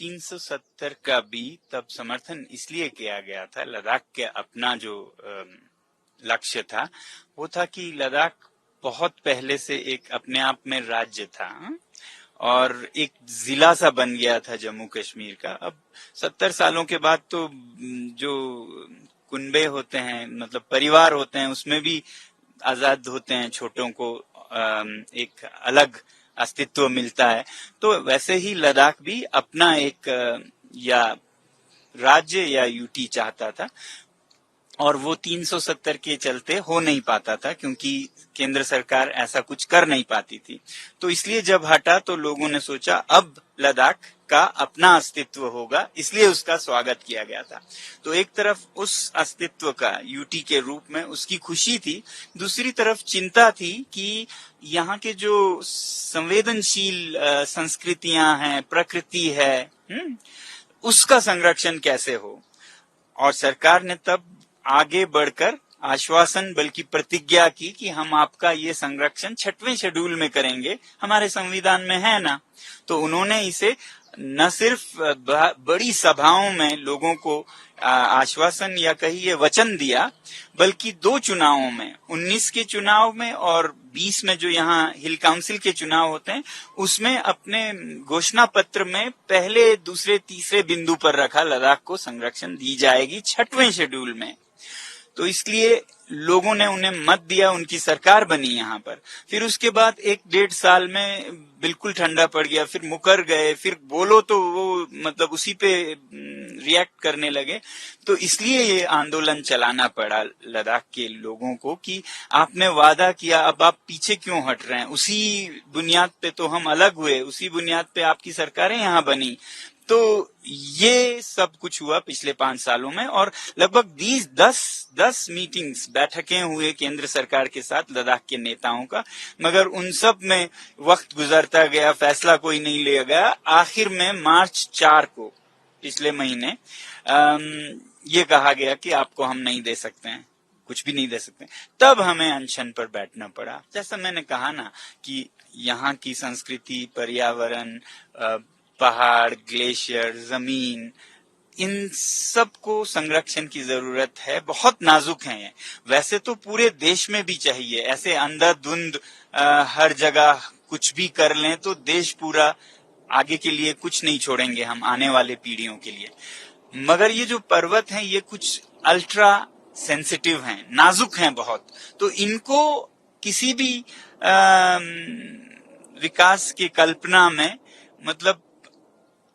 370 का भी तब समर्थन इसलिए किया गया था। लद्दाख के अपना जो लक्ष्य था वो था कि लद्दाख बहुत पहले से एक अपने आप में राज्य था और एक जिला सा बन गया था जम्मू कश्मीर का। अब 70 सालों के बाद तो जो कुनबे होते हैं, मतलब परिवार होते हैं, उसमें भी आजाद होते हैं, छोटों को एक अलग अस्तित्व मिलता है। तो वैसे ही लद्दाख भी अपना एक या राज्य या यूटी चाहता था और वो 370 के चलते हो नहीं पाता था क्योंकि केंद्र सरकार ऐसा कुछ कर नहीं पाती थी। तो इसलिए जब हटा तो लोगों ने सोचा अब लद्दाख का अपना अस्तित्व होगा, इसलिए उसका स्वागत किया गया था। तो एक तरफ उस अस्तित्व का यूटी के रूप में उसकी खुशी थी, दूसरी तरफ चिंता थी कि यहाँ के जो संवेदनशील संस्कृतियां हैं, प्रकृति है, उसका संरक्षण कैसे हो। और सरकार ने तब आगे बढ़कर आश्वासन बल्कि प्रतिज्ञा की कि हम आपका ये संरक्षण 6वें शेड्यूल में करेंगे, हमारे संविधान में है ना। तो उन्होंने इसे न सिर्फ बड़ी सभाओं में लोगों को आश्वासन या कहिए वचन दिया, बल्कि 2 चुनावों में, 19 के चुनाव में और 20 में जो यहाँ हिल काउंसिल के चुनाव होते हैं, उसमें अपने घोषणा पत्र में पहले, दूसरे, तीसरे बिंदु पर रखा लद्दाख को संरक्षण दी जाएगी 6वें शेड्यूल में। तो इसलिए लोगों ने उन्हें मत दिया, उनकी सरकार बनी यहाँ पर। फिर उसके बाद 1-1.5 साल में बिल्कुल ठंडा पड़ गया, फिर मुकर गए, फिर बोलो तो वो मतलब उसी पे रिएक्ट करने लगे। तो इसलिए ये आंदोलन चलाना पड़ा लद्दाख के लोगों को कि आपने वादा किया, अब आप पीछे क्यों हट रहे हैं। उसी बुनियाद पे तो हम अलग हुए, उसी बुनियाद पे आपकी सरकारें यहाँ बनी। तो ये सब कुछ हुआ पिछले 5 सालों में और लगभग 10 मीटिंग्स, बैठकें हुए केंद्र सरकार के साथ लद्दाख के नेताओं का, मगर उन सब में वक्त गुजरता गया, फैसला कोई नहीं लिया गया। आखिर में मार्च 4 को पिछले महीने ये कहा गया कि आपको हम नहीं दे सकते हैं, कुछ भी नहीं दे सकते। तब हमें अनशन पर बैठना पड़ा। जैसा मैंने कहा ना कि यहाँ की संस्कृति, पर्यावरण, पहाड़, ग्लेशियर, जमीन, इन सब को संरक्षण की जरूरत है। बहुत नाजुक है ये। वैसे तो पूरे देश में भी चाहिए, ऐसे अंधाधुंध हर जगह कुछ भी कर लें तो देश पूरा आगे के लिए कुछ नहीं छोड़ेंगे हम, आने वाले पीढ़ियों के लिए। मगर ये जो पर्वत हैं ये कुछ अल्ट्रा सेंसिटिव हैं, नाजुक हैं बहुत। तो इनको किसी भी विकास की कल्पना में, मतलब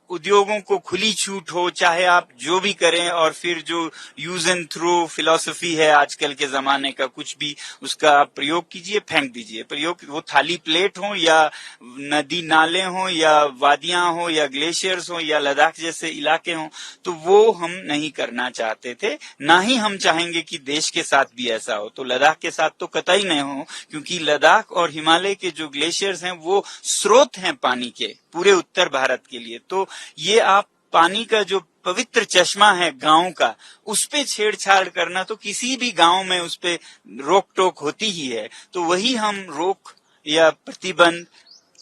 उद्योगों को खुली छूट हो, चाहे आप जो भी करें, और फिर जो यूज एंड थ्रो फिलॉसफी है आजकल के जमाने का, कुछ भी उसका आप प्रयोग कीजिए, फेंक दीजिए। प्रयोग वो थाली प्लेट हो या नदी नाले हो या वादियां हो या ग्लेशियर्स हो या लद्दाख जैसे इलाके हो, तो वो हम नहीं करना चाहते थे। ना ही हम चाहेंगे कि देश के साथ भी ऐसा हो। तो लद्दाख के साथ तो कतई नहीं हो, क्योंकि लद्दाख और हिमालय के जो ग्लेशियर्स हैं वो स्रोत हैं पानी के पूरे उत्तर भारत के लिए। तो ये आप पानी का जो पवित्र चश्मा है गांव का, उस पे छेड़छाड़ करना, तो किसी भी गांव में उस पे रोक टोक होती ही है। तो वही हम रोक या प्रतिबंध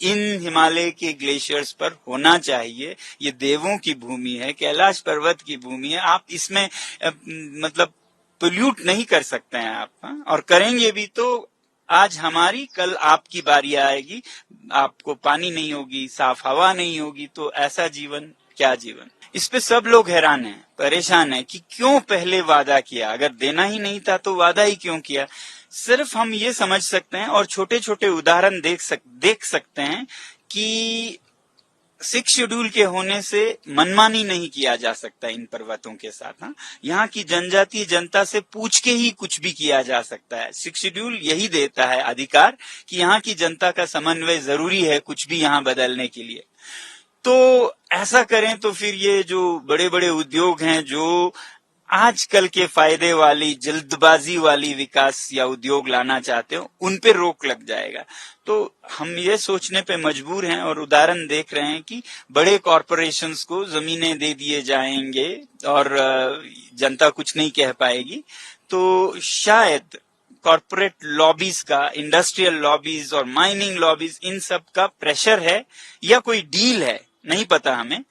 इन हिमालय के ग्लेशियर्स पर होना चाहिए। ये देवों की भूमि है, कैलाश पर्वत की भूमि है। आप इसमें मतलब पोल्यूट नहीं कर सकते हैं आप, हाँ? और करेंगे भी तो आज हमारी, कल आपकी बारी आएगी, आपको पानी नहीं होगी, साफ हवा नहीं होगी, तो ऐसा जीवन क्या जीवन। इस पे सब लोग हैरान हैं, परेशान हैं कि क्यों पहले वादा किया, अगर देना ही नहीं था तो वादा ही क्यों किया। सिर्फ हम ये समझ सकते हैं और छोटे छोटे उदाहरण देख सकते हैं कि 6 शेड्यूल के होने से मनमानी नहीं किया जा सकता इन पर्वतों के साथ। हाँ, यहाँ की जनजातीय जनता से पूछ के ही कुछ भी किया जा सकता है। 6 शेड्यूल यही देता है अधिकार कि यहाँ की जनता का समन्वय जरूरी है कुछ भी यहाँ बदलने के लिए। तो ऐसा करें तो फिर ये जो बड़े बड़े उद्योग हैं, जो आजकल के फायदे वाली, जल्दबाजी वाली विकास या उद्योग लाना चाहते हो, उन पे रोक लग जाएगा। तो हम ये सोचने पे मजबूर हैं और उदाहरण देख रहे हैं कि बड़े कॉरपोरेशंस को जमीनें दे दिए जाएंगे और जनता कुछ नहीं कह पाएगी। तो शायद कॉरपोरेट लॉबीज का, इंडस्ट्रियल लॉबीज और माइनिंग लॉबीज, इन सब का प्रेशर है या कोई डील है, नहीं पता हमें।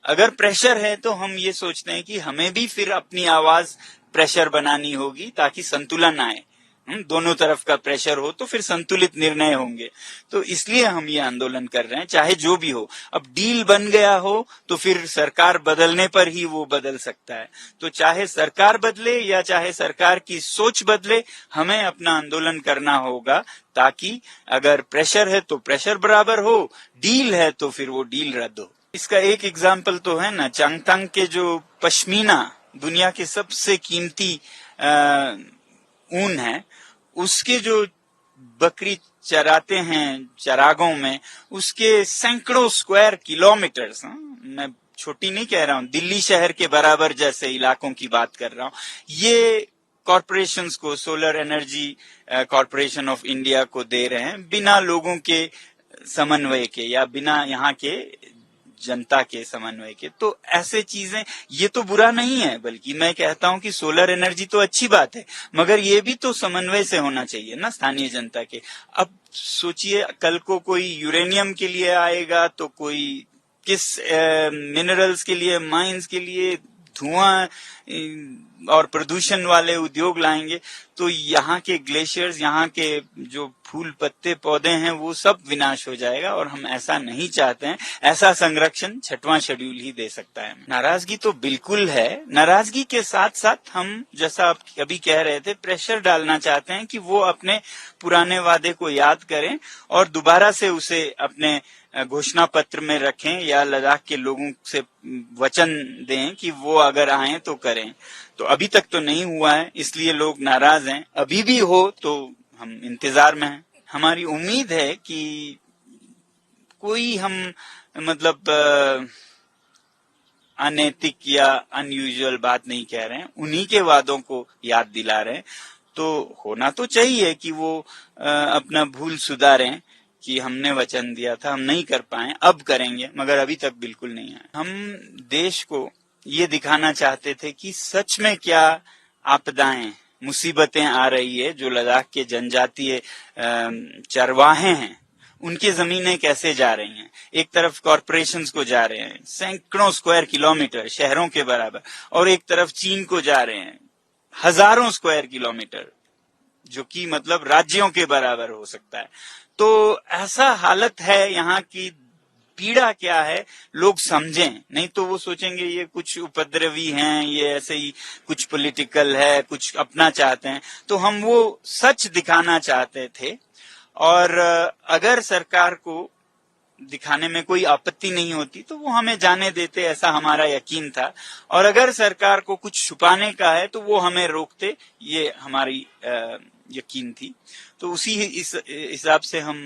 अगर प्रेशर है तो हम ये सोचते हैं कि हमें भी फिर अपनी आवाज प्रेशर बनानी होगी ताकि संतुलन आए। दोनों तरफ का प्रेशर हो तो फिर संतुलित निर्णय होंगे। तो इसलिए हम ये आंदोलन कर रहे हैं, चाहे जो भी हो। अब डील बन गया हो तो फिर सरकार बदलने पर ही वो बदल सकता है। तो चाहे सरकार बदले या चाहे सरकार की सोच बदले, हमें अपना आंदोलन करना होगा ताकि अगर प्रेशर है तो प्रेशर बराबर हो, डील है तो फिर वो डील रद्द हो। इसका एक एग्जाम्पल तो है ना, चांगतांग के जो पश्मीना दुनिया के सबसे कीमती ऊन है, उसके जो बकरी चराते हैं चरागों में, उसके सैकड़ों स्क्वायर किलोमीटर्स, मैं छोटी नहीं कह रहा हूं, दिल्ली शहर के बराबर जैसे इलाकों की बात कर रहा हूं, ये कॉरपोरेशंस को, solar energy corporation of India को दे रहे हैं बिना लोगों के समन्वय के या बिना यहाँ के जनता के समन्वय के। तो ऐसे चीजें, ये तो बुरा नहीं है, बल्कि मैं कहता हूं कि सोलर एनर्जी तो अच्छी बात है, मगर ये भी तो समन्वय से होना चाहिए ना स्थानीय जनता के। अब सोचिए, कल को कोई यूरेनियम के लिए आएगा तो कोई किस मिनरल्स के लिए, माइंस के लिए धुआं और प्रदूषण वाले उद्योग लाएंगे, तो यहाँ के ग्लेशियर्स, यहाँ के जो फूल पत्ते पौधे हैं, वो सब विनाश हो जाएगा और हम ऐसा नहीं चाहते हैं। ऐसा संरक्षण 6वां शेड्यूल ही दे सकता है। नाराजगी तो बिल्कुल है। नाराजगी के साथ साथ हम, जैसा आप अभी कह रहे थे, प्रेशर डालना चाहते हैं कि वो अपने पुराने वादे को याद करें और दोबारा से उसे अपने घोषणा पत्र में रखें या लद्दाख के लोगों से वचन दें कि वो अगर आए तो करें। तो अभी तक तो नहीं हुआ है, इसलिए लोग नाराज हैं। अभी भी हो तो हम इंतजार में हैं। हमारी उम्मीद है कि कोई हम मतलब अनैतिक या अनयूजुअल बात नहीं कह रहे हैं, उन्हीं के वादों को याद दिला रहे हैं। तो होना तो चाहिए कि वो अपना भूल सुधारें कि हमने वचन दिया था, हम नहीं कर पाए, अब करेंगे, मगर अभी तक बिल्कुल नहीं है। हम देश को ये दिखाना चाहते थे कि सच में क्या आपदाएं, मुसीबतें आ रही है जो लद्दाख के जनजातीय चरवाहे हैं, उनकी जमीनें कैसे जा रही हैं। एक तरफ कॉरपोरेशंस को जा रहे हैं सैकड़ों स्क्वायर किलोमीटर, शहरों के बराबर, और एक तरफ चीन को जा रहे हैं हजारों स्क्वायर किलोमीटर, जो कि मतलब राज्यों के बराबर हो सकता है। तो ऐसा हालत है यहाँ की, पीड़ा क्या है लोग समझें, नहीं तो वो सोचेंगे ये कुछ उपद्रवी हैं, ये ऐसे ही कुछ पॉलिटिकल है, कुछ अपना चाहते हैं। तो हम वो सच दिखाना चाहते थे, और अगर सरकार को दिखाने में कोई आपत्ति नहीं होती तो वो हमें जाने देते, ऐसा हमारा यकीन था। और अगर सरकार को कुछ छुपाने का है तो वो हमें रोकते, ये हमारी यकीन थी। तो उसी इस हिसाब से हम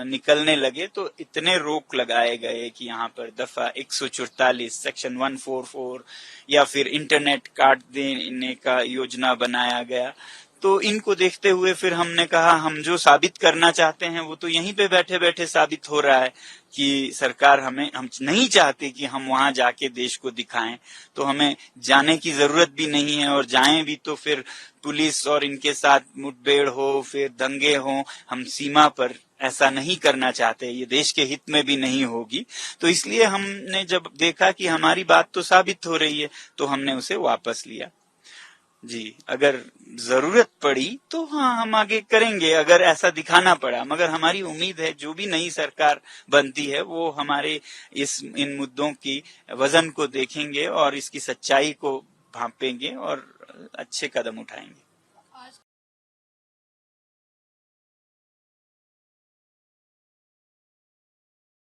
निकलने लगे। तो इतने रोक लगाए गए कि यहाँ पर दफा 144 सेक्शन 144 या फिर इंटरनेट काट देने का योजना बनाया गया। तो इनको देखते हुए फिर हमने कहा, हम जो साबित करना चाहते हैं वो तो यहीं पे बैठे बैठे साबित हो रहा है कि सरकार हम नहीं चाहते कि हम वहां जाके देश को दिखाएं। तो हमें जाने की जरूरत भी नहीं है, और जाएं भी तो फिर पुलिस और इनके साथ मुठभेड़ हो, फिर दंगे हो। हम सीमा पर ऐसा नहीं करना चाहते, ये देश के हित में भी नहीं होगी। तो इसलिए हमने जब देखा कि हमारी बात तो साबित हो रही है तो हमने उसे वापस लिया। जी, अगर जरूरत पड़ी तो हाँ, हम आगे करेंगे अगर ऐसा दिखाना पड़ा। मगर हमारी उम्मीद है जो भी नई सरकार बनती है वो हमारे इन मुद्दों की वजन को देखेंगे और इसकी सच्चाई को भांपेंगे और अच्छे कदम उठाएंगे।